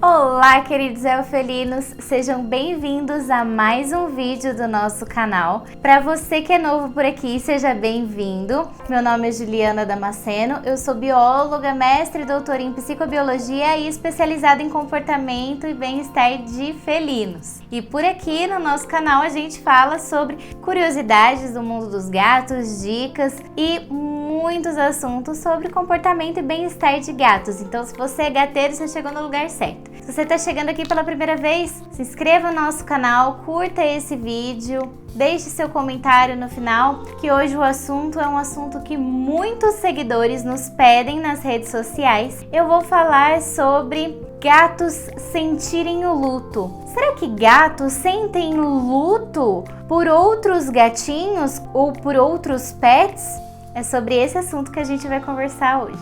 Olá, queridos elfelinos, sejam bem-vindos a mais um vídeo do nosso canal. Para você que é novo por aqui, seja bem-vindo. Meu nome é Juliana Damasceno, eu sou bióloga, mestre e doutora em psicobiologia e especializada em comportamento e bem-estar de felinos. E por aqui no nosso canal a gente fala sobre curiosidades do mundo dos gatos, dicas e muitos assuntos sobre comportamento e bem-estar de gatos. Então, se você é gateiro, você chegou no lugar certo. Se você está chegando aqui pela primeira vez, se inscreva no nosso canal, curta esse vídeo, deixe seu comentário no final, que hoje o assunto é um assunto que muitos seguidores nos pedem nas redes sociais. Eu vou falar sobre gatos sentirem o luto. Será que gatos sentem luto por outros gatinhos ou por outros pets? É sobre esse assunto que a gente vai conversar hoje.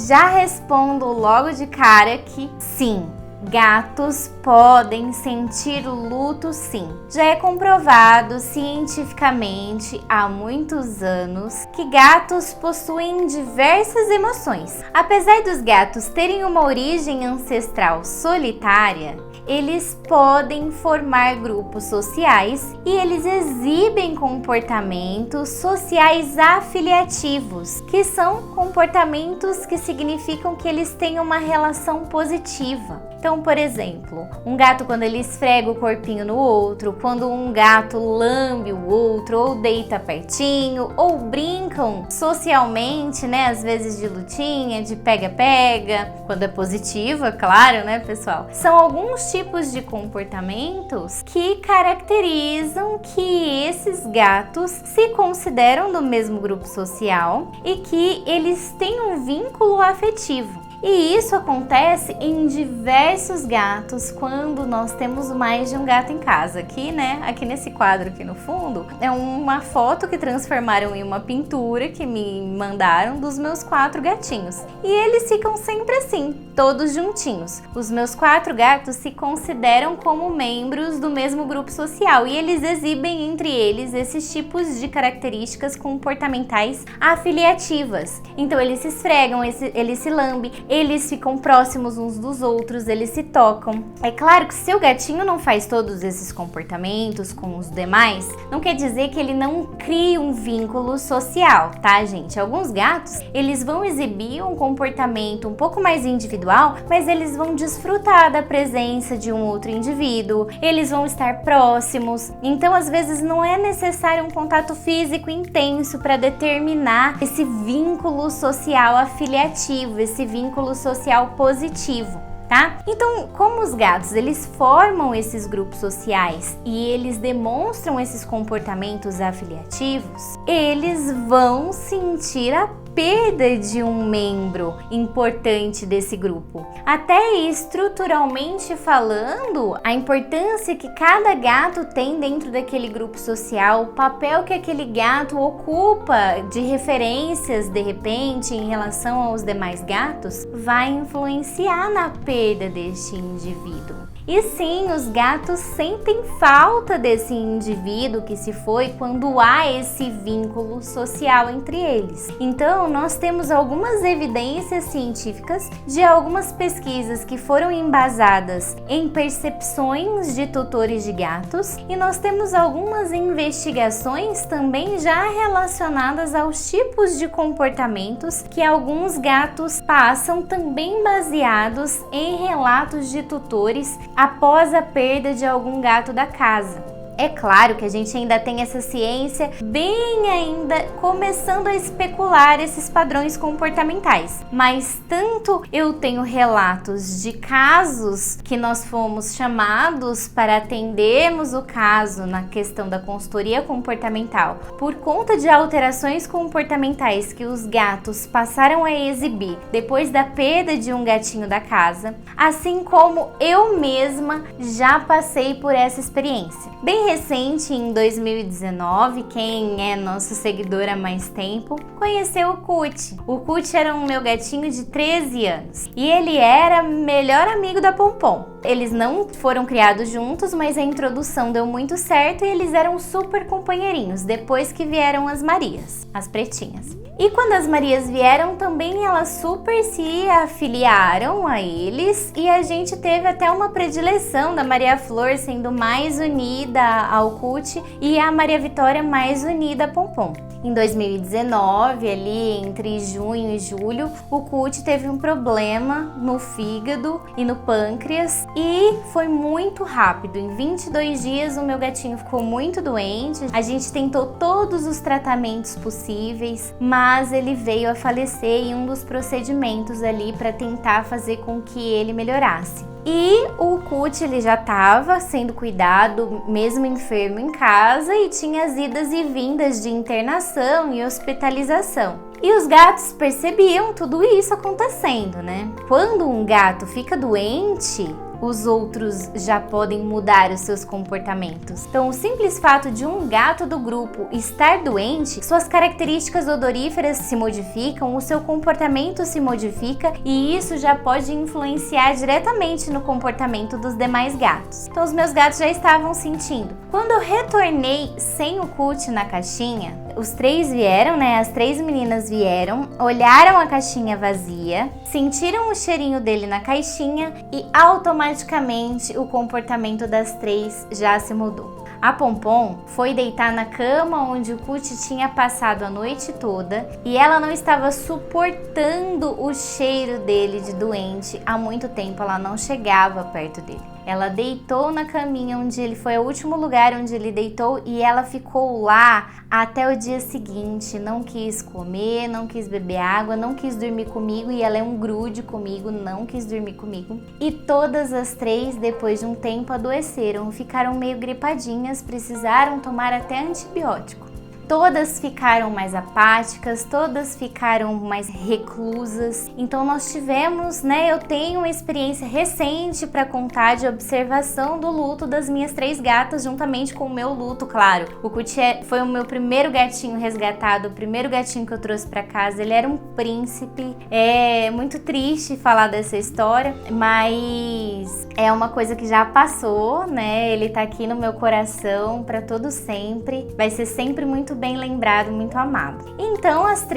Já respondo logo de cara que sim, gatos podem sentir luto sim. Já é comprovado cientificamente há muitos anos que gatos possuem diversas emoções. Apesar dos gatos terem uma origem ancestral solitária, eles podem formar grupos sociais e eles exibem comportamentos sociais afiliativos, que são comportamentos que significam que eles têm uma relação positiva. Então, por exemplo, um gato quando ele esfrega o corpinho no outro, quando um gato lambe o outro, ou deita pertinho, ou brincam socialmente, né? Às vezes de lutinha, de pega-pega, quando é positivo, é claro, né, pessoal? São alguns tipos de comportamentos que caracterizam que esses gatos se consideram do mesmo grupo social e que eles têm um vínculo afetivo. E isso acontece em diversos gatos quando nós temos mais de um gato em casa. Aqui, né? Aqui nesse quadro aqui no fundo é uma foto que transformaram em uma pintura que me mandaram dos meus 4 gatinhos. E eles ficam sempre assim, todos juntinhos. Os meus 4 gatos se consideram como membros do mesmo grupo social e eles exibem entre eles esses tipos de características comportamentais afiliativas. Então eles se esfregam, eles se lambem, eles ficam próximos uns dos outros, eles se tocam. É claro que se o gatinho não faz todos esses comportamentos com os demais, não quer dizer que ele não cria um vínculo social, tá, gente? Alguns gatos, eles vão exibir um comportamento um pouco mais individual, mas eles vão desfrutar da presença de um outro indivíduo, eles vão estar próximos. Então, às vezes, não é necessário um contato físico intenso para determinar esse vínculo social afiliativo, esse vínculo social positivo, tá? Então, como os gatos, eles formam esses grupos sociais e eles demonstram esses comportamentos afiliativos, eles vão sentir a perda de um membro importante desse grupo. Até estruturalmente falando, a importância que cada gato tem dentro daquele grupo social, o papel que aquele gato ocupa de referências, de repente, em relação aos demais gatos, vai influenciar na perda deste indivíduo. E sim, os gatos sentem falta desse indivíduo que se foi quando há esse vínculo social entre eles. Então, nós temos algumas evidências científicas de algumas pesquisas que foram embasadas em percepções de tutores de gatos e nós temos algumas investigações também já relacionadas aos tipos de comportamentos que alguns gatos passam, também baseados em relatos de tutores após a perda de algum gato da casa. É claro que a gente ainda tem essa ciência bem ainda começando a especular esses padrões comportamentais, mas tanto eu tenho relatos de casos que nós fomos chamados para atendermos o caso na questão da consultoria comportamental por conta de alterações comportamentais que os gatos passaram a exibir depois da perda de um gatinho da casa, assim como eu mesma já passei por essa experiência. Bem recente, em 2019, quem é nosso seguidor há mais tempo, conheceu o Cuti. O Cuti era um meu gatinho de 13 anos e ele era melhor amigo da Pompom. Eles não foram criados juntos, mas a introdução deu muito certo e eles eram super companheirinhos, depois que vieram as Marias, as pretinhas. E quando as Marias vieram, também elas super se afiliaram a eles e a gente teve até uma predileção da Maria Flor sendo mais unida ao Cut e a Maria Vitória mais unida a Pompom. Em 2019, ali entre junho e julho, o Cut teve um problema no fígado e no pâncreas e foi muito rápido. Em 22 dias o meu gatinho ficou muito doente. A gente tentou todos os tratamentos possíveis, mas ele veio a falecer em um dos procedimentos ali para tentar fazer com que ele melhorasse. E o Cut ele já estava sendo cuidado, mesmo enfermo em casa, e tinha as idas e vindas de internação e hospitalização. E os gatos percebiam tudo isso acontecendo, né? Quando um gato fica doente, os outros já podem mudar os seus comportamentos. Então, o simples fato de um gato do grupo estar doente, suas características odoríferas se modificam, o seu comportamento se modifica e isso já pode influenciar diretamente no comportamento dos demais gatos. Então, os meus gatos já estavam sentindo. Quando eu retornei sem o Cut na caixinha, os três vieram, né? As três meninas vieram, olharam a caixinha vazia, sentiram o cheirinho dele na caixinha e automaticamente o comportamento das três já se mudou. A Pompom foi deitar na cama onde o Cut tinha passado a noite toda e ela não estava suportando o cheiro dele de doente. Há muito tempo ela não chegava perto dele. Ela deitou na caminha onde ele foi, o último lugar onde ele deitou, e ela ficou lá até o dia seguinte. Não quis comer, não quis beber água, não quis dormir comigo, e ela é um grude comigo, não quis dormir comigo. E todas as três, depois de um tempo, adoeceram, ficaram meio gripadinhas, precisaram tomar até antibiótico. Todas ficaram mais apáticas, todas ficaram mais reclusas. Então nós tivemos, né, eu tenho uma experiência recente para contar de observação do luto das minhas três gatas, juntamente com o meu luto, claro. O Cut foi o meu primeiro gatinho resgatado, o primeiro gatinho que eu trouxe para casa. Ele era um príncipe. É muito triste falar dessa história, mas é uma coisa que já passou, né? Ele tá aqui no meu coração para todo sempre. Vai ser sempre muito bem lembrado, muito amado. Então as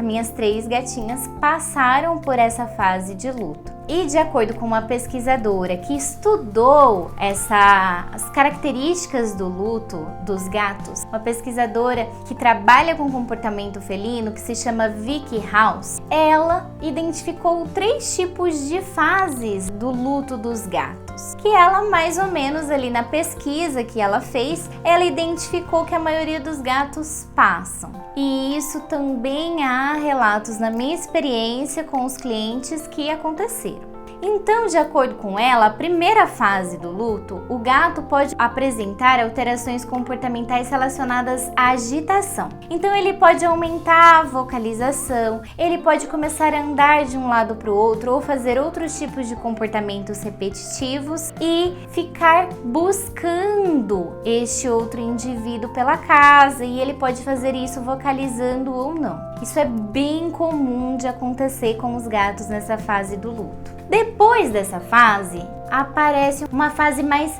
minhas três gatinhas passaram por essa fase de luto. E de acordo com uma pesquisadora que estudou as características do luto dos gatos, uma pesquisadora que trabalha com comportamento felino, que se chama Vicky House, ela identificou 3 tipos de fases do luto dos gatos, que ela mais ou menos ali na pesquisa que ela fez, ela identificou que a maioria dos gatos passam. E isso também há relatos na minha experiência com os clientes que aconteceram. Então, de acordo com ela, a primeira fase do luto, o gato pode apresentar alterações comportamentais relacionadas à agitação. Então, ele pode aumentar a vocalização, ele pode começar a andar de um lado para o outro ou fazer outros tipos de comportamentos repetitivos e ficar buscando este outro indivíduo pela casa, e ele pode fazer isso vocalizando ou não. Isso é bem comum de acontecer com os gatos nessa fase do luto. Depois dessa fase, aparece uma fase mais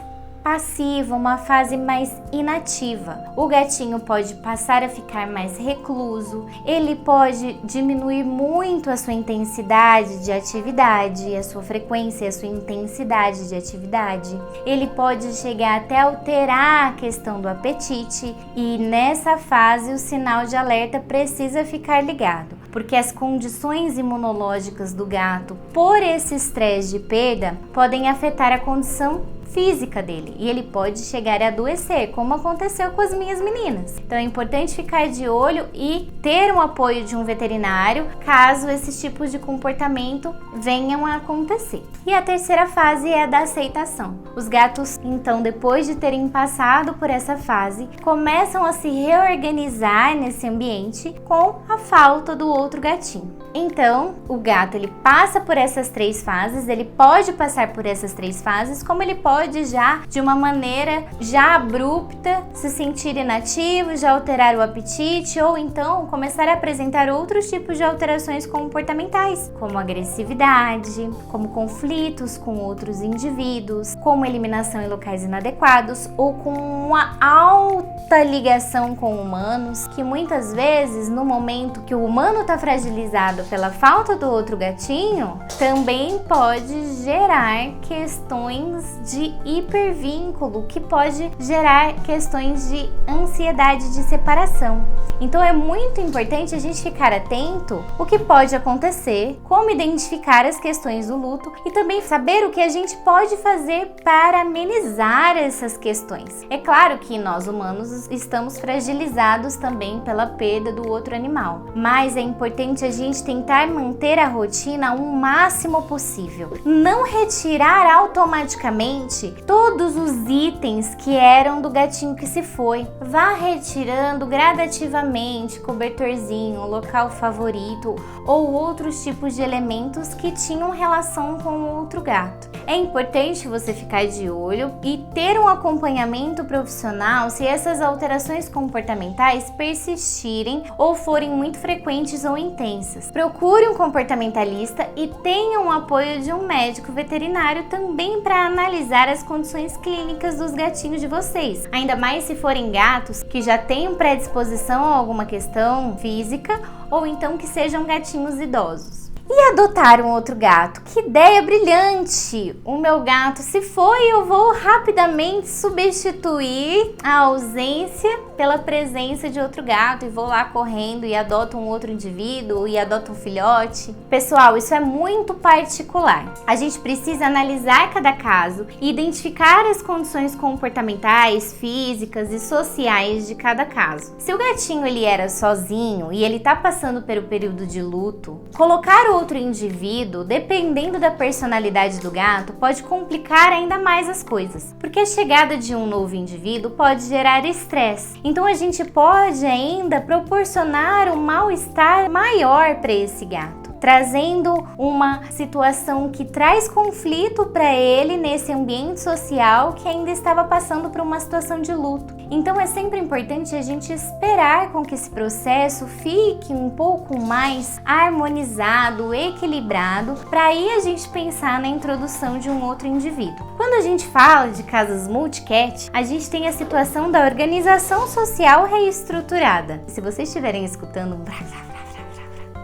passiva, uma fase mais inativa. O gatinho pode passar a ficar mais recluso, ele pode diminuir muito a sua intensidade de atividade, a sua frequência, a sua intensidade de atividade. Ele pode chegar até alterar a questão do apetite, e nessa fase o sinal de alerta precisa ficar ligado, porque as condições imunológicas do gato, por esse estresse de perda, podem afetar a condição física dele e ele pode chegar a adoecer, como aconteceu com as minhas meninas. Então é importante ficar de olho e ter um apoio de um veterinário caso esses tipos de comportamento venham a acontecer. E a terceira fase é a da aceitação. Os gatos, então, depois de terem passado por essa fase, começam a se reorganizar nesse ambiente com a falta do outro gatinho. Então, o gato ele passa por essas 3 fases, ele pode passar por essas 3 fases, como ele pode pode já, de uma maneira já abrupta, se sentir inativo, já alterar o apetite ou então começar a apresentar outros tipos de alterações comportamentais, como agressividade, como conflitos com outros indivíduos, como eliminação em locais inadequados ou com uma alta ligação com humanos, que muitas vezes no momento que o humano está fragilizado pela falta do outro gatinho, também pode gerar questões de hipervínculo, que pode gerar questões de ansiedade de separação. Então é muito importante a gente ficar atento o que pode acontecer, como identificar as questões do luto e também saber o que a gente pode fazer para amenizar essas questões. É claro que nós humanos estamos fragilizados também pela perda do outro animal, mas é importante a gente tentar manter a rotina o máximo possível. Não retirar automaticamente todos os itens que eram do gatinho que se foi. Vá retirando gradativamente cobertorzinho, local favorito ou outros tipos de elementos que tinham relação com o outro gato. É importante você ficar de olho e ter um acompanhamento profissional se essas alterações comportamentais persistirem ou forem muito frequentes ou intensas. Procure um comportamentalista e tenha o apoio de um médico veterinário também para analisar as condições clínicas dos gatinhos de vocês. Ainda mais se forem gatos que já tenham predisposição a alguma questão física ou então que sejam gatinhos idosos. E adotar um outro gato? Que ideia brilhante! O meu gato se foi, eu vou rapidamente substituir a ausência pela presença de outro gato e vou lá correndo e adoto um outro indivíduo e adoto um filhote. Pessoal, isso é muito particular. A gente precisa analisar cada caso e identificar as condições comportamentais, físicas e sociais de cada caso. Se o gatinho ele era sozinho e ele tá passando pelo período de luto, colocar outro indivíduo, dependendo da personalidade do gato, pode complicar ainda mais as coisas, porque a chegada de um novo indivíduo pode gerar estresse. Então a gente pode ainda proporcionar um mal-estar maior para esse gato, trazendo uma situação que traz conflito para ele nesse ambiente social que ainda estava passando por uma situação de luto. Então é sempre importante a gente esperar com que esse processo fique um pouco mais harmonizado, equilibrado, para aí a gente pensar na introdução de um outro indivíduo. Quando a gente fala de casas multicat, a gente tem a situação da organização social reestruturada. Se vocês estiverem escutando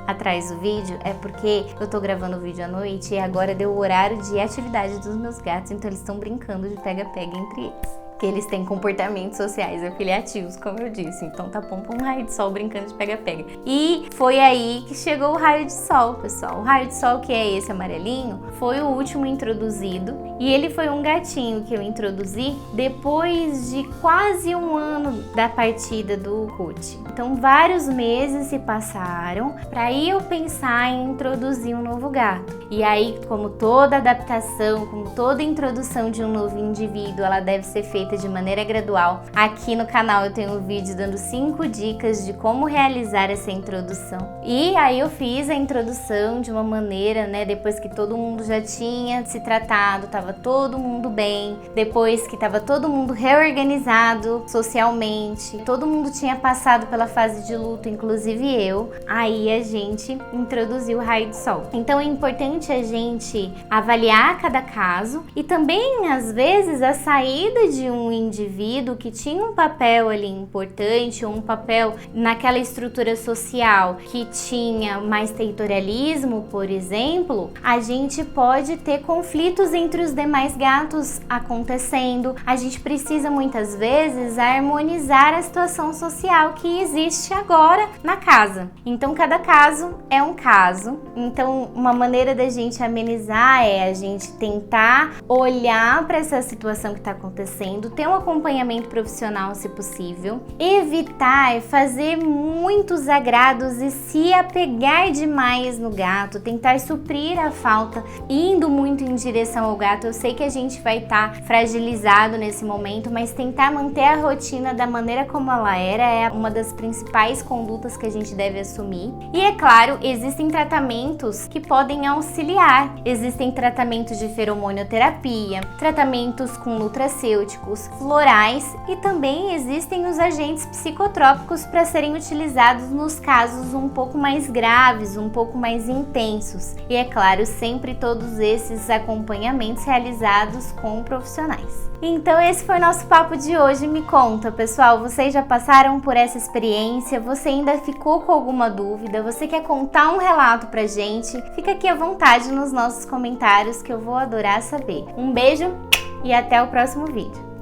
atrás do vídeo, é porque eu tô gravando o vídeo à noite e agora deu o horário de atividade dos meus gatos, então eles estão brincando de pega-pega entre eles. Que eles têm comportamentos sociais afiliativos, como eu disse. Então tá bom pra um raio de sol brincando de pega-pega. E foi aí que chegou o raio de sol, pessoal. O raio de sol, que é esse amarelinho, foi o último introduzido. E ele foi um gatinho que eu introduzi depois de quase um ano da partida do Cut. Então vários meses se passaram para aí eu pensar em introduzir um novo gato. E aí, como toda adaptação, como toda introdução de um novo indivíduo, ela deve ser feita de maneira gradual. Aqui no canal eu tenho um vídeo dando 5 dicas de como realizar essa introdução. E aí eu fiz a introdução de uma maneira, né, depois que todo mundo já tinha se tratado, tava todo mundo bem, depois que tava todo mundo reorganizado socialmente, todo mundo tinha passado pela fase de luto, inclusive eu, aí a gente introduziu o raio de sol. Então é importante a gente avaliar cada caso e também, às vezes, a saída de um indivíduo que tinha um papel ali importante, ou um papel naquela estrutura social que tinha mais territorialismo, por exemplo, a gente pode ter conflitos entre os demais gatos acontecendo. A gente precisa muitas vezes harmonizar a situação social que existe agora na casa. Então cada caso é um caso. Então uma maneira da gente amenizar é a gente tentar olhar para essa situação que está acontecendo tudo, ter um acompanhamento profissional se possível, evitar fazer muitos agrados e se apegar demais no gato, tentar suprir a falta, indo muito em direção ao gato. Eu sei que a gente vai estar fragilizado nesse momento, mas tentar manter a rotina da maneira como ela era é uma das principais condutas que a gente deve assumir. E é claro, existem tratamentos que podem auxiliar. Existem tratamentos de feromonioterapia, tratamentos com nutracêuticos, florais e também existem os agentes psicotrópicos para serem utilizados nos casos um pouco mais graves, um pouco mais intensos. E é claro, sempre todos esses acompanhamentos realizados com profissionais. Então esse foi o nosso papo de hoje. Me conta, pessoal, vocês já passaram por essa experiência? Você ainda ficou com alguma dúvida? Você quer contar um relato pra gente? Fica aqui à vontade nos nossos comentários que eu vou adorar saber. Um beijo e até o próximo vídeo.